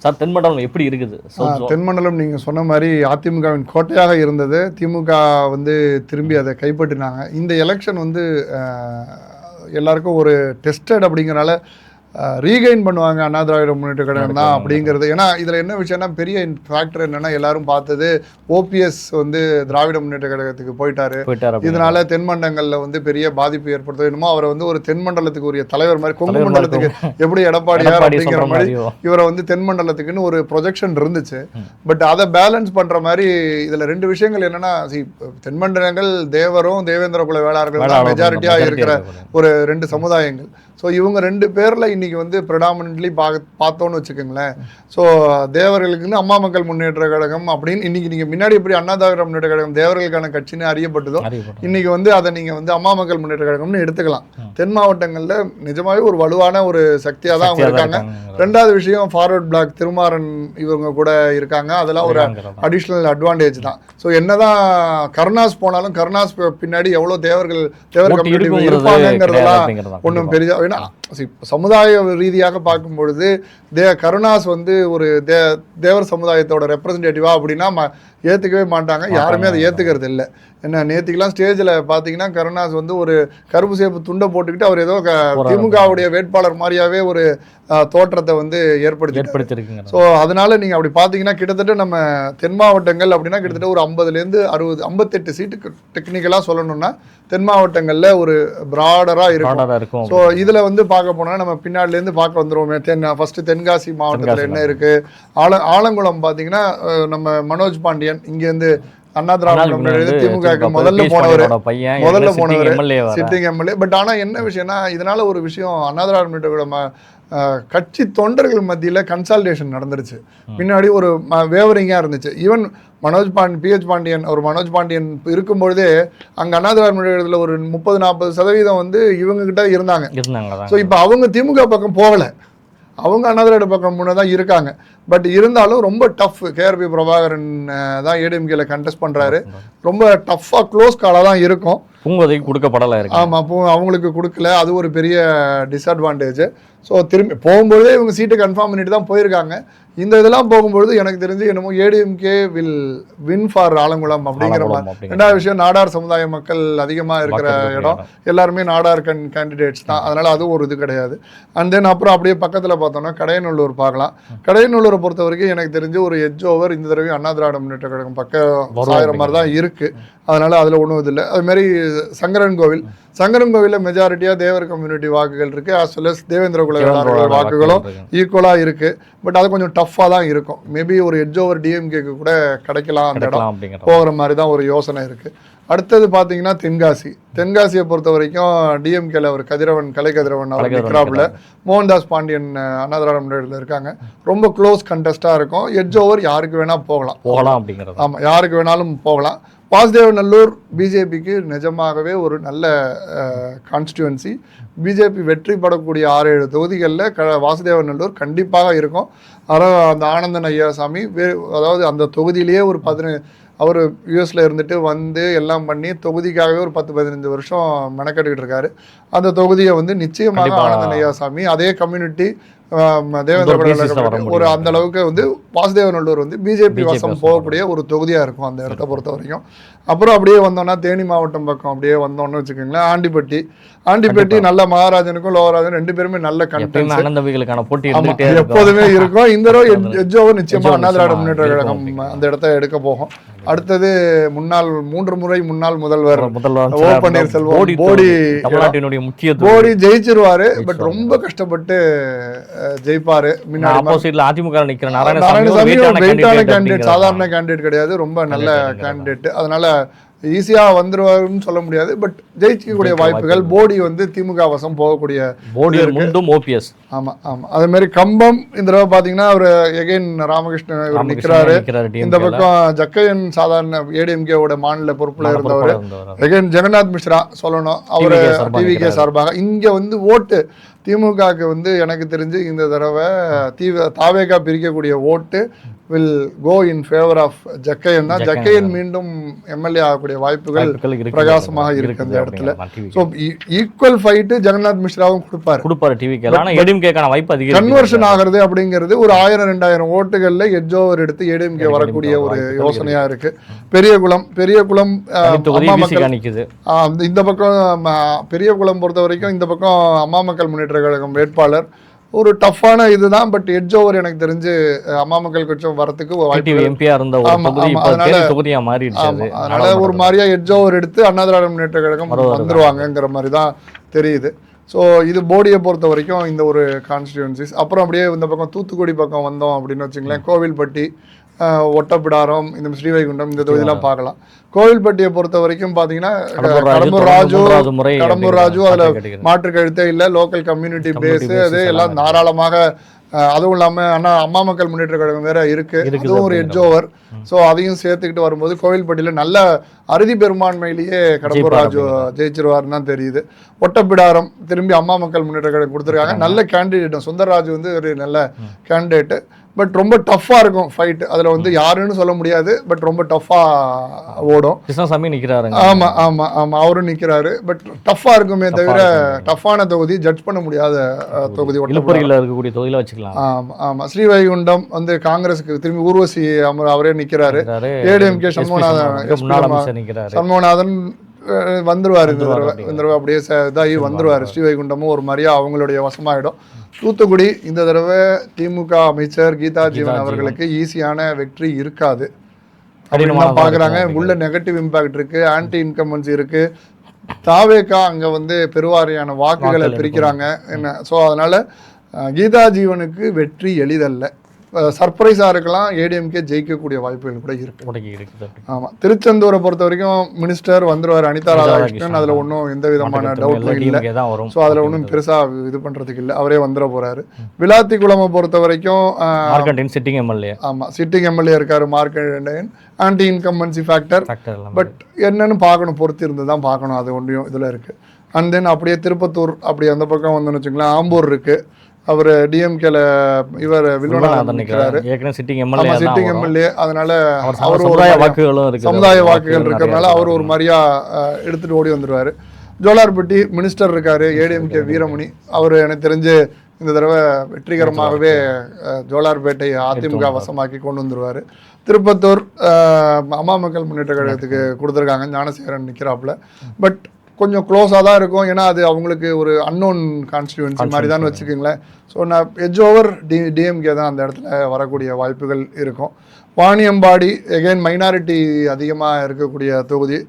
Sir தென்மண்டலம் எப்படி இருக்குது? தென்மண்டலம் நீங்கள் சொன்ன மாதிரி அதிமுகவின் கோட்டையாக இருந்தது. திமுக வந்து திரும்பி அதை கைப்பற்றினாங்க. இந்த எலெக்ஷன் வந்து எல்லாருக்கும் ஒரு டெஸ்டட் அப்படிங்கிறனால ரீகெயின் பண்ணுவாங்க அண்ணா திராவிட முன்னேற்ற கழகம் தான் அப்படிங்கிறது. ஏன்னா இதில் என்ன விஷயம்னா பெரிய ஃபேக்டர் என்னென்னா எல்லாரும் பார்த்தது ஓபிஎஸ் வந்து திராவிட முன்னேற்ற கழகத்துக்கு போயிட்டாரு. இதனால தென்மண்டலங்களில் வந்து பெரிய பாதிப்பு ஏற்படுத்த வேணுமோ அவரை வந்து ஒரு தென்மண்டலத்துக்கு உரிய தலைவர் மாதிரி, கொங்கு மண்டலத்துக்கு எப்படி எடப்பாடியார் அப்படிங்கிற மாதிரி இவரை வந்து தென்மண்டலத்துக்குன்னு ஒரு ப்ரொஜெக்ஷன் இருந்துச்சு. பட் அதை பேலன்ஸ் பண்ணுற மாதிரி இதில் ரெண்டு விஷயங்கள் என்னென்னா, தென்மண்டலங்கள் தேவரும் தேவேந்திர குல வேளாளர்கள் தான் மெஜாரிட்டியாக இருக்கிற ஒரு ரெண்டு சமுதாயங்கள். ஸோ இவங்க ரெண்டு பேரில் இன்றைக்கி வந்து ப்ரிடாமினென்ட்லி பார்த்தோன்னு வச்சுக்கோங்களேன். ஸோ தேவர்களுக்குன்னு அம்மா மக்கள் முன்னேற்ற கழகம் அப்படின்னு இன்றைக்கி நீங்கள் முன்னாடி எப்படி அண்ணா திராவிட முன்னேற்ற கழகம் தேவர்களுக்கான கட்சின்னு அறியப்பட்டதோ இன்றைக்கி வந்து அதை நீங்கள் வந்து அம்மா மக்கள் முன்னேற்ற கழகம்னு எடுத்துக்கலாம். தென் மாவட்டங்களில் நிஜமாகவே ஒரு வலுவான ஒரு சக்தியாக தான் அவங்க இருக்காங்க. ரெண்டாவது விஷயம் ஃபார்வர்ட் பிளாக் திருமாறன் இவங்க கூட இருக்காங்க. அதெல்லாம் ஒரு அடிஷ்னல் அட்வான்டேஜ் தான். ஸோ என்னதான் கருணாஸ் போனாலும் கருணாஸ் பின்னாடி எவ்வளோ தேவர் கம்யூனிட்டி இருப்பாங்கிறதெல்லாம் ஒன்றும் பெரிய. ஏன்னா சமுதாய ரீதியாக பார்க்கும் பொழுது கருணாஸ் வந்து ஒரு தேவர் சமுதாயத்தோட ரெப்ரசன்டேட்டிவா அப்படின்னா ஏற்றுக்கவே மாட்டாங்க. யாருமே அதை ஏற்றுக்கிறது இல்லை. என்ன நேற்றுக்கெல்லாம் ஸ்டேஜில் பார்த்தீங்கன்னா கருணாஸ் வந்து ஒரு கருப்பு சேப்பு துண்டை போட்டுக்கிட்டு அவர் ஏதோ திமுகவுடைய வேட்பாளர் மாதிரியாவே ஒரு தோற்றத்தை வந்து ஏற்படுத்திருக்கீங்க. ஸோ அதனால நீங்கள் அப்படி பார்த்தீங்கன்னா கிட்டத்தட்ட நம்ம தென் மாவட்டங்கள் அப்படின்னா கிட்டத்தட்ட ஒரு 50லேருந்து 60 58 சீட்டுக்கு டெக்னிக்கலாக சொல்லணும்னா தென் மாவட்டங்களில் ஒரு ப்ராடராக இருக்கும். ஸோ இதில் வந்து பார்க்க போனால் நம்ம பின்னாடிலேருந்து பார்க்க வந்துடுவோமே. ஃபஸ்ட்டு தென்காசி மாவட்டத்தில் என்ன இருக்குது, ஆலங்குளம் பார்த்தீங்கன்னா நம்ம மனோஜ் பாண்டியன் இங்கேருந்து அண்ணா திராவிட திமுக முதல்ல போனவர் சிட்டிங் எம்எல்ஏ. பட் ஆனால் என்ன விஷயம்னா இதனால ஒரு விஷயம் அண்ணா திராவிட முன்னேற்ற கட்சி தொண்டர்கள் மத்தியில் கன்சால்டேஷன் நடந்துருச்சு. முன்னாடி ஒரு வேவரிங்காக இருந்துச்சு. ஈவன் பிஹெச் பாண்டியன் மனோஜ் பாண்டியன் இருக்கும்பொழுதே அங்கே அண்ணா திராவிட முன்னேற்றத்தில் ஒரு 30-40% வந்து இவங்ககிட்ட இருந்தாங்க. ஸோ இப்போ அவங்க திமுக பக்கம் போகலை, அவங்க அண்ணா திராவிட பக்கம் முன்னே தான் இருக்காங்க. பட் இருந்தாலும் ரொம்ப டஃப். கேஆர்பி பிரபாகரன் தான் ஏடிஎம்கேல கண்டெஸ்ட் பண்ணுறாரு. ரொம்ப டஃப்பாக க்ளோஸ் காலாக தான் இருக்கும். பூங்கோதைக்கு கொடுக்கப்படலை. ஆமாம், அவங்களுக்கு கொடுக்கல. அது ஒரு பெரிய டிஸ்அட்வான்டேஜ். ஸோ திரும்பி போகும்பொழுதே இவங்க சீட்டை கன்ஃபார்ம் பண்ணிட்டு தான் போயிருக்காங்க. இந்த இதெல்லாம் போகும்பொழுது எனக்கு தெரிஞ்சு என்னமோ ADMK will win for Alangulam அப்படிங்கிற மாதிரி. ரெண்டாவது விஷயம், நாடார் சமுதாய மக்கள் அதிகமாக இருக்கிற இடம், எல்லாருமே நாடார் கேண்டிடேட்ஸ் தான். அதனால் அதுவும் ஒரு இது கிடையாது. அண்ட் தென் அப்புறம் அப்படியே பக்கத்தில் பார்த்தோம்னா கடையநல்லூர் பார்க்கலாம். கடையநல்லூரை பொறுத்த வரைக்கும் எனக்கு தெரிஞ்சு ஒரு எட்ஜ் ஓவர் இந்த தடவை அண்ணா திராவிட முன்னேற்ற கழகம் பக்கம் சாயிற மாதிரி தான் இருக்குது. அதனால் அதில் ஒன்றும் இது இல்லை. அதுமாரி சங்கரன் கோவிலில் மெஜாரிட்டியாக தேவர் கம்யூனிட்டி வாக்குகள் இருக்குது. ஆஸ் வெல் அஸ் தேவேந்திர குல வேளாளர்கள் வாக்குகளும் ஈக்குவலாக இருக்குது. பட் அது கொஞ்சம் டஃப்பாக தான் இருக்கும். மேபி ஒரு எட்ஜ் ஓவர் டிஎம்கேக்கு கூட கிடைக்கலாம் அந்த இடம் போகிற மாதிரி தான் ஒரு யோசனை இருக்குது. அடுத்தது பார்த்தீங்கன்னா தென்காசியை பொறுத்த வரைக்கும் டிஎம்கேல ஒரு கலை கதிரவன் அவர் நிற்கிறாப்புல, மோகன்தாஸ் பாண்டியன் அண்ணா திராவிட முன்னேற்றத்தில் இருக்காங்க. ரொம்ப க்ளோஸ் கண்டெஸ்டாக இருக்கும். எட்ஜ் ஓவர் யாருக்கு வேணால் போகலாம் அப்படிங்கிறது. ஆமாம், யாருக்கு வேணாலும் போகலாம். வாசுதேவநல்லூர் பிஜேபிக்கு நிஜமாகவே ஒரு நல்ல கான்ஸ்டிடுவன்சி. பிஜேபி வெற்றி படக்கூடிய 6-7 தொகுதிகளில் வாசுதேவநல்லூர் கண்டிப்பாக இருக்கும். அந்த ஆனந்தன் ஐயாசாமி அதாவது அந்த தொகுதியிலேயே ஒரு அவர் யூஎஸில் இருந்துட்டு வந்து எல்லாம் பண்ணி தொகுதிக்காகவே ஒரு 10-15 வருஷம் மெனக்கெட்டுக்கிட்டு இருக்காரு. அந்த தொகுதியை வந்து நிச்சயமாக ஆனந்தன் ஐயாசாமி அதே கம்யூனிட்டி தேவேந்திர ஒரு அந்த அளவுக்கு வந்து வாசுதேவநல்லூர் வந்து பிஜேபி வசம் போகக்கூடிய ஒரு தொகுதியாக இருக்கும் அந்த இடத்த பொறுத்த வரைக்கும். அப்புறம் அப்படியே வந்தோம்னா தேனி மாவட்டம் பக்கம் அப்படியே வந்தோம்னு வச்சுக்கோங்களேன், ஆண்டிப்பட்டி நல்ல மகாராஜனுக்கும் லோகராஜன் ரெண்டு பேருமே நல்ல கண்டென்ட் எப்போதுமே இருக்கும். இந்த தடவை எட்ஜ் ஓவர் நிச்சயமா அண்ணா திராவிட முன்னேற்ற கழகம் அந்த இடத்த எடுக்க போகும். அடுத்தது 3 முறை முன்னாள் முதல்வர் ஓ பன்னீர்செல்வம் போடி ஜெயிச்சிருவாரு. பட் ரொம்ப கஷ்டப்பட்டு ஜெயிப்பாரு. அதிமுக வெயிட்டான கேண்டிடேட், சாதாரண கேண்டிடேட் கிடையாது, ரொம்ப நல்ல கேண்டிடேட். அதனால ஈஸியாக வந்துருவாருன்னு சொல்ல முடியாது. பட் ஜெயிக்கக்கூடிய வாய்ப்புகள். போடி வந்து திமுக வசம் போகக்கூடிய ஓபிஎஸ். ஆமாம் ஆமாம். அதே மாதிரி கம்பம் இந்த தடவை பார்த்தீங்கன்னா அவர் எகைன் ராமகிருஷ்ணன் நிற்கிறாரு. இந்த பக்கம் ஜக்கையன் சாதாரண ஏடிஎம்கேவோட மாநில பொறுப்பில் இருந்தவர் எகைன் ஜெகநாத் மிஸ்ரா சொல்லணும், அவர் டிவிகே சார்பாக. இங்கே வந்து ஓட்டு திமுகவுக்கு வந்து எனக்கு தெரிஞ்சு இந்த தடவை தாவேகா பிரிக்கக்கூடிய vote will go in favour of Jakkaiyan தான். ஜக்கையன் மீண்டும் எம்எல்ஏ ஆகக்கூடிய வாய்ப்புகள் பிரகாசமாக இருக்கு அந்த இடத்துல. ஸோ ஈக்குவல் ஃபைட்டு ஜெகநாத் மிஸ்ராவும் கொடுப்பாரு டிவிக்கு. ஆனால் ஏடிஎம்கேக்கான வாய்ப்பு அதிகம். கன்வர்ஷன் ஆகிறது அப்படிங்கிறது ஒரு 1000-2000 ஓட்டுகள்ல எட்ஜ் ஓவர் எடுத்து ஏடிஎம்கே வரக்கூடிய ஒரு யோசனையா இருக்கு. பெரியகுளம் இந்த பக்கம் பெரியகுளம் பொறுத்த வரைக்கும் இந்த பக்கம் அம்மா மக்கள் முன்னேற்ற கழகம் வேட்பாளர் ஒரு டஃப்பான இதுதான். பட் எட்ஜ் ஓவர் எனக்கு தெரிஞ்சு அம்மா மக்கள் கட்சி வரத்துக்கு அதனால ஒரு மாதிரியா எட்ஜ் ஓவர் எடுத்து அண்ணா திராவிட முன்னேற்ற கழகம் வந்துருவாங்கங்கிற மாதிரி தான் தெரியுது. ஸோ இது போடியை பொறுத்த வரைக்கும் இந்த ஒரு கான்ஸ்டியூன்சிஸ். அப்புறம் அப்படியே இந்த பக்கம் தூத்துக்குடி பக்கம் வந்தோம் அப்படின்னு வச்சுங்களேன், கோவில்பட்டி, ஒட்டப்பிடாரம், இந்த ஸ்ரீவைகுண்டம், இந்த தொகுதியெல்லாம் பார்க்கலாம். கோவில்பட்டியை பொறுத்த வரைக்கும் பார்த்தீங்கன்னா கடம்பூர் ராஜு அதில் மாற்று கழுத்தே இல்லை. லோக்கல் கம்யூனிட்டி பேஸு அது எல்லாம் தாராளமாக. அதுவும் இல்லாமல் அம்மா மக்கள் முன்னேற்ற கழகம் வேற இருக்கு, அதுவும் ஒரு எட்ஜ் ஓவர். ஸோ அதையும் சேர்த்துக்கிட்டு வரும்போது கோவில்பட்டியில் நல்ல அறுதி பெரும்பான்மையிலேயே கடம்பூர் ராஜு ஜெயிச்சிருவாருன்னு தான் தெரியுது. ஒட்டப்பிடாரம் திரும்பி அம்மா மக்கள் முன்னேற்ற கழகம் கொடுத்துருக்காங்க. நல்ல கேண்டிடேட்டும் சுந்தரராஜ் வந்து ஒரு நல்ல கேண்டிடேட்டு. பட் ரொம்ப டஃப்பாக இருக்கும் ஃபைட். அதில் வந்து யாருன்னு சொல்ல முடியாது, பட் ரொம்ப டஃப்பாக ஓடும். கிருஷ்ணசாமி நிற்கிறாரு. ஆமாம் அவரும் நிற்கிறாரு. பட் டஃப்பாக இருக்குமே தவிர டஃப்பான தொகுதி, ஜட்ஜ் பண்ண முடியாத தொகுதி. இருக்கக்கூடிய தொகுதியில் வச்சுக்கலாம். ஆமாம் ஸ்ரீவைகுண்டம் வந்து காங்கிரஸுக்கு திரும்பி ஊர்வசி அவரே நிற்கிறாரு. ஏடிஎம்கே சண்முகநாதன் வந்துருவாரு இந்த தடவை அப்படியே இதாகி வந்துருவாரு. ஸ்ரீவைகுண்டமும் ஒரு மாதிரியா அவங்களுடைய வசமாயிடும். தூத்துக்குடி இந்த தடவை திமுக அமைச்சர் கீதா ஜீவன் அவர்களுக்கு ஈஸியான வெற்றி இருக்காது அப்படின்னு பாக்குறாங்க. உள்ள நெகட்டிவ் இம்பாக்ட் இருக்கு, ஆன்டி இன்கம்பன்சி இருக்கு. தாவேகா அங்க வந்து பெருவாரியான வாக்குகளை பிரிக்கிறாங்க என்ன. ஸோ அதனால கீதா ஜீவனுக்கு வெற்றி எளிதல்ல. சர்ப்ரைஸாக இருக்கலாம், ஏடிஎம்கே ஜெயிக்கக்கூடிய வாய்ப்புகள் கூட இருக்கு. ஆமாம், திருச்செந்தூரை பொறுத்த வரைக்கும் மினிஸ்டர் வந்துருவார் அனிதா ராதாகிருஷ்ணன். அதில் ஒன்றும் எந்த விதமான டவுட்டும் இல்லை. ஸோ அதில் ஒன்றும் பெருசாக இது பண்ணுறதுக்கு இல்லை, அவரே வந்துட போகிறாரு. விளாத்திக்குளமை பொறுத்த வரைக்கும் சிட்டிங் எம்எல்ஏ, ஆமாம் சிட்டிங் எம்எல்ஏ இருக்காரு Markandeyan. Anti incumbency factor, but என்னன்னு பார்க்கணும், பொறுத்து இருந்து தான் பார்க்கணும். அது ஒன்றையும் இதில் இருக்குது. அண்ட் தென் அப்படியே திருப்பத்தூர் அப்படி அந்த பக்கம் வந்தோன்னு வச்சுங்களேன், ஆம்பூர் இருக்குது. அவர் டிஎம்கேல இவர் வில்வநாதன் நிற்கிறாரு, சிட்டிங் எம்எல்ஏ. அதனால அவர் சமுதாய வாக்குகள் இருக்கிறதுனால அவர் ஒரு மாதிரியா எடுத்துட்டு ஓடி வந்துடுவாரு. ஜோலார்பட்டி மினிஸ்டர் இருக்காரு ஏடிஎம்கே வீரமணி. அவர் எனக்கு தெரிஞ்சு இந்த தடவை வெற்றிகரமாகவே ஜோலார்பேட்டை அதிமுக வசமாக்கி கொண்டு வந்துருவாரு. திருப்பத்தூர் அம்மா மக்கள் முன்னேற்ற கழகத்துக்கு கொடுத்துருக்காங்க, ஞானசேகரன் நிற்கிறாப்புல. பட் கொஞ்சம் க்ளோஸாக தான் இருக்கும், ஏன்னா அது அவங்களுக்கு ஒரு அன்னோன் கான்ஸ்டியூன்சி மாதிரி தான் வச்சுக்கோங்களேன். ஸோ நான் எட்ஜ் ஓவர் டிஎம்கே தான் அந்த இடத்துல வரக்கூடிய வாய்ப்புகள் இருக்கும். வாணியம்பாடி எகைன் மைனாரிட்டி அதிகமாக இருக்கக்கூடிய தொகுதி,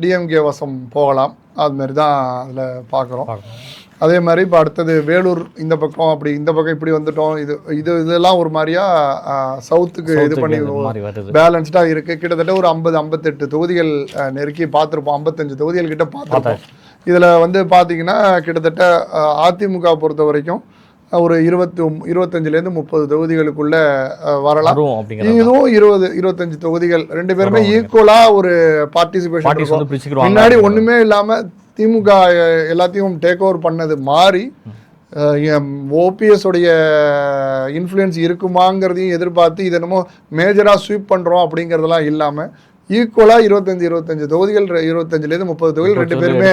டிஎம்கே வசம் போகலாம். அதுமாரி தான் அதில் பார்க்குறோம். அதே மாதிரி இப்போ அடுத்தது வேலூர் இந்த பக்கம், அப்படி இந்த பக்கம் இப்படி வந்துட்டோம். இதெல்லாம் ஒரு மாதிரியா சவுத்துக்கு இது பண்ணி பேலன்ஸ்டாக இருக்குது. கிட்டத்தட்ட ஒரு 50-58 தொகுதிகள் நெருக்கி பார்த்துருப்போம், 55 தொகுதிகள் கிட்ட பார்த்துருப்போம். இதில் வந்து பார்த்தீங்கன்னா கிட்டத்தட்ட அதிமுக பொறுத்த வரைக்கும் ஒரு 25-30 தொகுதிகளுக்குள்ள வரலாம். இதுவும் 20-25 தொகுதிகள், ரெண்டு பேருமே ஈக்குவலாக ஒரு பார்ட்டிசிபேஷன். முன்னாடி ஒன்றுமே இல்லாமல் திமுக எல்லாத்தையும் டேக் ஓவர் பண்ணது மாறி ஓபிஎஸ் உடைய இன்ஃப்ளூயன்ஸ் இருக்குமாங்கிறதையும் எதிர்பார்த்து இது என்னமோ மேஜராக ஸ்வீப் பண்ணுறோம் அப்படிங்கிறதெல்லாம் இல்லாமல் ஈக்குவலாக 25 தொகுதிகள், 25-30 தொகுதிகள் ரெண்டு பேருமே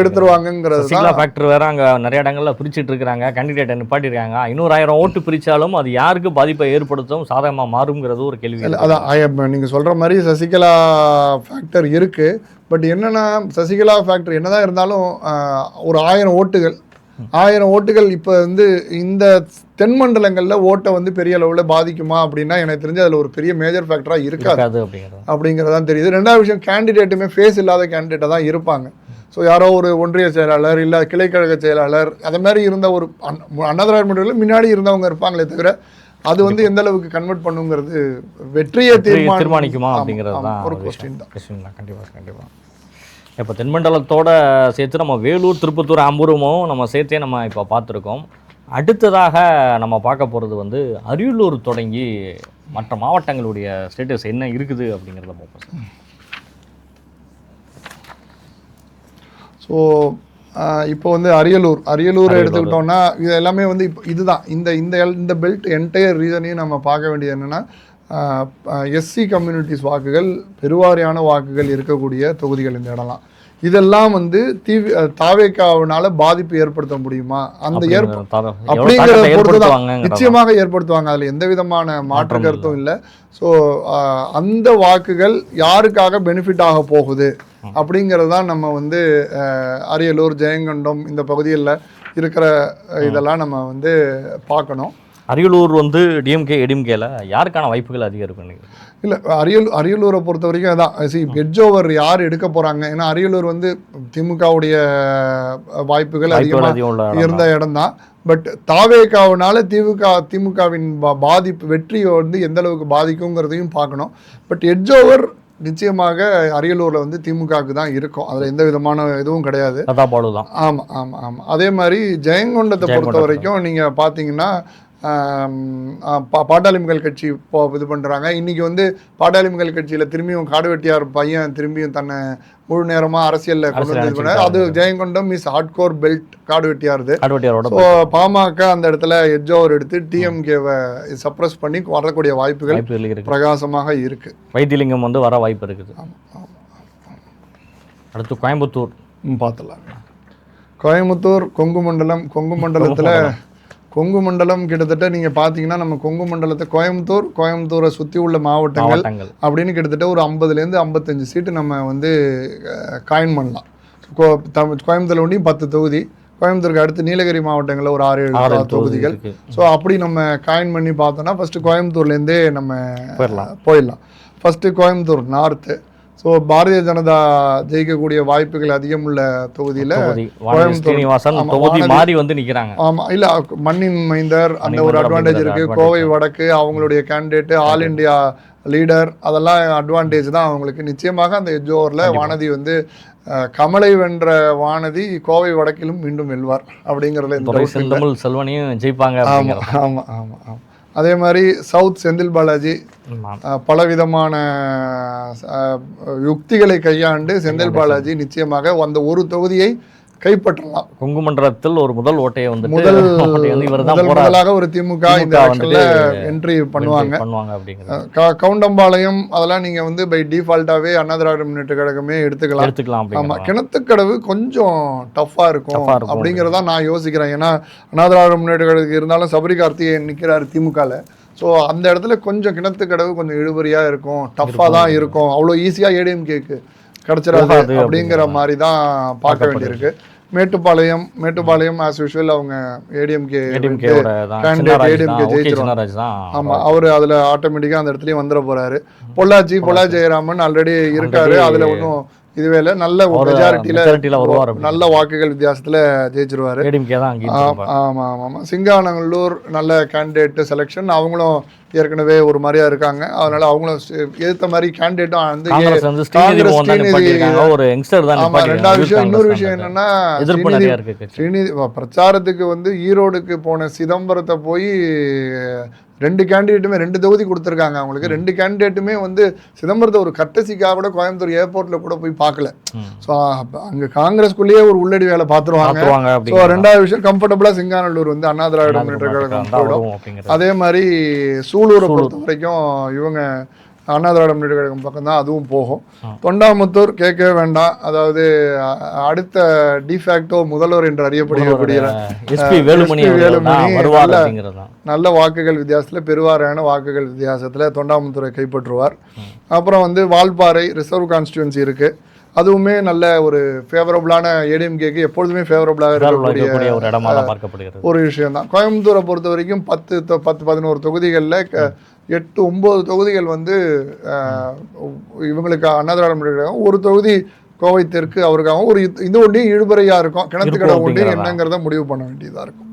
எடுத்துருவாங்கிறது ஃபேக்டர் வேற. அங்கே நிறைய இடங்கள்ல பிரிச்சுட்டு இருக்கிறாங்க, கேண்டிடேட் நிப்பாட்டிருக்காங்க. 500,000 ஓட்டு பிரிச்சாலும் அது யாருக்கு பாதிப்பை ஏற்படுத்தும், சாதகமாக மாறுங்கிறது ஒரு கேள்வி. அதான் நீங்கள் சொல்கிற மாதிரி சசிகலா ஃபேக்டர் இருக்குது. பட் என்னென்னா சசிகலா ஃபேக்டர் என்னதான் இருந்தாலும் ஒரு 1000 ஓட்டுகள் இப்போ வந்து இந்த தென் மண்டலங்களில் ஓட்டை வந்து பெரிய அளவில் பாதிக்குமா அப்படின்னா எனக்கு தெரிஞ்சு அதில் ஒரு பெரிய மேஜர் ஃபேக்டராக இருக்காது அப்படிங்கிறதான் தெரியுது. ரெண்டாவது விஷயம், கேண்டிடேட்டுமே ஃபேஸ் இல்லாத கேண்டிடேட்டாக தான் இருப்பாங்க. ஸோ யாரோ ஒரு ஒன்றிய செயலாளர் இல்லை கிளைக்கழக செயலாளர் அது மாதிரி இருந்த ஒரு அண்ணா திராவிட முன்னேற்றத்தில் முன்னாடி இருந்தவங்க இருப்பாங்களே தவிர அது வந்து எந்த அளவுக்கு கன்வெர்ட் பண்ணுங்கிறது வெற்றியை தீர்மானிக்குமா அப்படிங்கிறது தான் ஒரு கொஸ்டின் தான். கண்டிப்பாக இப்போ தென்மண்டலத்தோடு சேர்த்து நம்ம வேலூர், திருப்பத்தூர், ஆம்பூருமும் நம்ம சேர்த்தே நம்ம இப்போ பார்த்துருக்கோம். அடுத்ததாக நம்ம பார்க்க போகிறது வந்து அரியலூர் தொடங்கி மற்ற மாவட்டங்களுடைய ஸ்டேட்டஸ் என்ன இருக்குது அப்படிங்கிறத பார்ப்போம். ஸோ இப்போ வந்து அரியலூர் எடுத்துக்கிட்டோம்னா இது எல்லாமே வந்து இப்போ இதுதான் இந்த பெல்ட் என்டையர் ரீசனையும் நம்ம பார்க்க வேண்டியது என்னென்னா எஸ்சி கம்யூனிட்டிஸ் வாக்குகள் பெருவாரியான வாக்குகள் இருக்கக்கூடிய தொகுதிகள் இந்த இடம்லாம். இதெல்லாம் வந்து தாவேக்காவினால பாதிப்பு ஏற்படுத்த முடியுமா அந்த அப்படிங்கிறத பொறுத்துதான் நிச்சயமாக ஏற்படுத்துவாங்க. அதில் எந்த விதமான மாற்று கருத்தும் இல்லை. ஸோ அந்த வாக்குகள் யாருக்காக பெனிஃபிட் ஆக போகுது அப்படிங்கிறது தான் நம்ம வந்து அரியலூர், ஜெயங்கொண்டம் இந்த பகுதிகளில் இருக்கிற இதெல்லாம் நம்ம வந்து பார்க்கணும். அரியலூர் வந்து டிஎம்கே ஏடிஎம்கேல யாருக்கான வாய்ப்புகள் அதிகம் இருக்கு? இல்லை, அரியலூரை பொறுத்த வரைக்கும் அதான் எட்ஜ் ஓவர் யார் எடுக்க போகிறாங்க. ஏன்னா அரியலூர் வந்து திமுகவுடைய வாய்ப்புகள் அதிகமாக இருந்த இடம் தான். பட் தாவேக்காவினால திமுகவின் பாதிப்பு வெற்றியை வந்து எந்த அளவுக்கு பாதிக்குங்கிறதையும் பார்க்கணும். பட் எட்ஜ் ஓவர் நிச்சயமாக அரியலூரில் வந்து திமுகவுக்கு தான் இருக்கும். அதில் எந்த விதமான இதுவும் கிடையாது. ஆமாம். அதே மாதிரி ஜெயங்கொண்டத்தை பொறுத்த வரைக்கும் நீங்கள் பார்த்தீங்கன்னா பாட்டாளி மக்கள் கட்சி இப்போ இது பண்ணுறாங்க. இன்றைக்கி வந்து பாட்டாளி மக்கள் கட்சியில் திரும்பியும் காடுவெட்டியார் பையன் திரும்பியும் தன்னை முழு நேரமாக அரசியலில் கொண்டு வந்து இது பண்ணார். அது ஜெயங்கொண்டம் இஸ் ஹார்ட்கோர் பெல்ட் காடுவெட்டியாருது. ஸோ பாமக அந்த இடத்துல எட்ஜ் ஓவர் எடுத்து டிஎம்கேவை சப்ரஸ் பண்ணி வரக்கூடிய வாய்ப்புகள் பிரகாசமாக இருக்குது. வைத்திலிங்கம் வந்து வர வாய்ப்பு இருக்குது. அடுத்து கோயம்புத்தூர் பார்த்துலாம். கோயம்புத்தூர் கொங்கு மண்டலத்தில் கொங்கு மண்டலம் கிட்டத்தட்ட நீங்கள் பார்த்தீங்கன்னா நம்ம கொங்கு மண்டலத்தை கோயம்புத்தூரை சுற்றி உள்ள மாவட்டங்கள் அப்படின்னு கிட்டத்தட்ட ஒரு 50லேருந்து 55 சீட்டு நம்ம வந்து காயின் பண்ணலாம். கோயம்புத்தூரில் ஒன்றியும் 10 தொகுதி, கோயம்புத்தூருக்கு அடுத்து நீலகிரி மாவட்டங்களில் ஒரு 6-7 தொகுதிகள். ஸோ அப்படி நம்ம காயின் பண்ணி பார்த்தோன்னா ஃபஸ்ட்டு கோயம்புத்தூர்லேருந்தே நம்ம போயிடலாம். First Coimbatore north. So Bharatiya Janata ஜெயிக்கக்கூடிய வாய்ப்புகள் அதிகம் உள்ள தொகுதியில் ஆமாம். இல்லை, மண்ணின் மைந்தர் அந்த ஒரு அட்வான்டேஜ் இருக்குது. கோவை வடக்கு அவங்களுடைய கேண்டிடேட்டு ஆல் இண்டியா லீடர், அதெல்லாம் அட்வான்டேஜ் தான் அவங்களுக்கு. நிச்சயமாக அந்த எட்ஜ் ஓவரில் வானதி வந்து கமலை வென்ற வானதி கோவை வடக்கிலும் மீண்டும் வெல்வார் அப்படிங்கிறதுல செல்வனையும் ஜெயிப்பாங்க. ஆமாம். அதே மாதிரி சவுத் செந்தில் பாலாஜி பலவிதமான யுக்திகளை கையாண்டு செந்தில் பாலாஜி நிச்சயமாக அந்த ஒரு தொகுதியை கைப்பற்றலாம். கொங்கு மண்டலத்தில் ஒரு முதல் ஓட்டையை வந்து முதலாக ஒரு திமுக இந்த என்ட்ரி பண்ணுவாங்க. கவுண்டம்பாளையம் அதெல்லாம் நீங்க வந்து பை டிஃபால்ட்டாவே அண்ணா திராவிட முன்னேற்ற கழகமே எடுத்துக்கலாம். ஆமா, கிணத்துக்கடவு கொஞ்சம் டஃப்பா இருக்கும் அப்படிங்கிறதா நான் யோசிக்கிறேன். ஏன்னா அண்ணா திராவிட முன்னேற்ற கழகம் இருந்தாலும் சபரி கார்த்திகேயன் நிற்கிறாரு திமுகவில். ஸோ அந்த இடத்துல கொஞ்சம் கிணத்துக்கடவு கொஞ்சம் இழுபறியா இருக்கும், டஃப்பா தான் இருக்கும். அவ்வளோ ஈஸியா ஏடிஎம்கேக்கு கிடைச்சிடாது அப்படிங்கிற மாதிரி தான் பார்க்க வேண்டியிருக்கு. மேட்டுப்பாளையம் ஆஸ் யூஷுவல் அவங்க ஏடிஎம்கே ஜெயிச்சிருவாங்க. ஆமா, அவர் அதுல ஆட்டோமேட்டிக்கா அந்த இடத்துலயும் வந்துட போறாரு. பொள்ளாச்சி ஜெயராமன் ஆல்ரெடி இருக்காரு. அதுல ஒன்றும் இதுவே இல்லை, நல்ல மெஜாரிட்டியில நல்ல வாக்குகள் வித்தியாசத்துல ஜெயிச்சிருவாரு. ஆமா. சிங்காநல்லூர் நல்ல கேண்டிடேட் செலெக்ஷன், அவங்களும் ஏற்கனவே ஒரு மாதிரியா இருக்காங்க. அதனால அவங்களும் எதிர்த்த மாதிரி கேண்டிடேட்டும் வந்து ரெண்டாவது விஷயம். இன்னொரு விஷயம் என்னன்னா ஸ்ரீநிதி பிரச்சாரத்துக்கு வந்து ஈரோடுக்கு போன சிதம்பரத்தை போய் 2 கேண்டிடேட்டுமே 2 தொகுதி கொடுத்துருக்காங்க அவங்களுக்கு. 2 கேண்டிடேட்டுமே வந்து சிதம்பரத்தை ஒரு கட்டசிக்காக கூட கோயம்புத்தூர் ஏர்போர்ட்ல கூட போய் பார்க்கல. ஸோ அங்கே காங்கிரஸ்குள்ளேயே ஒரு உள்ளடி வேலை பார்த்துருவாங்க. ஸோ ரெண்டாவது விஷயம், கம்ஃபர்டபுளா சிங்காநல்லூர் வந்து அண்ணா திராவிட முன்னேற்ற கழகம் போயிடும். அதே மாதிரி சூலூரை பொறுத்த வரைக்கும் இவங்க அண்ணா திராவிட முன்னேற்ற கழகம் பக்கம் தான் அதுவும் போகும். தொண்டாமுத்தூர் கேட்கவே வேண்டாம். அதாவது அடுத்த டிஃபேக்டோ முதல்வர் என்று அறியப்படுகிற வேலுமணி நல்ல வாக்குகள் வித்தியாசத்தில் பெருவாரியான வாக்குகள் வித்தியாசத்தில் தொண்டாமுத்தூரை கைப்பற்றுவார். அப்புறம் வந்து வால்பாறை ரிசர்வ் கான்ஸ்டிடுவன்சி இருக்கு. அதுவுமே நல்ல ஒரு ஃபேவரபுளான ஏடிஎம்கேக்கு எப்பொழுதுமே ஃபேவரபுளாக இருக்கக்கூடிய ஒரு விஷயம் தான். கோயம்புத்தூரை பொறுத்த வரைக்கும் 10-11 தொகுதிகளில் 8-9 தொகுதிகள் வந்து இவங்களுக்கு அண்ணா திராவிட முன்னேற்ற கழகம், ஒரு தொகுதி கோவை தெற்கு அவருக்காகவும், ஒரு இது ஒன்றையும் இழுபறையாக இருக்கும். கிணத்துக்கடை ஒன்றையும் என்னங்கிறத முடிவு பண்ண வேண்டியதாக இருக்கும்.